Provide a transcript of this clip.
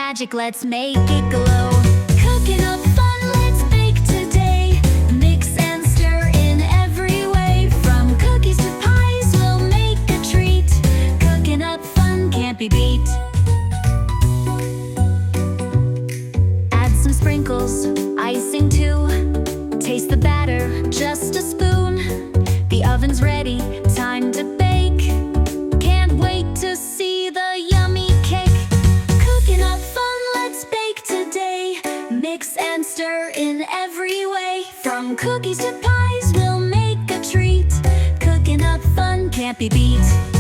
magic, let's make it glow. Cooking up fun, let's bake today. Mix and stir in every way. From cookies to pies, we'll make a treat. Cooking up fun can't be beat. Add some sprinkles, icing too. Taste the batter, just a spoon. The oven's ready, time to bake. Can't wait to see the yummy cake. Cooking up fun, let's bake today. Mix and stir in every way. From cookies to pies, we'll make a treat. Cooking up fun can't be beat.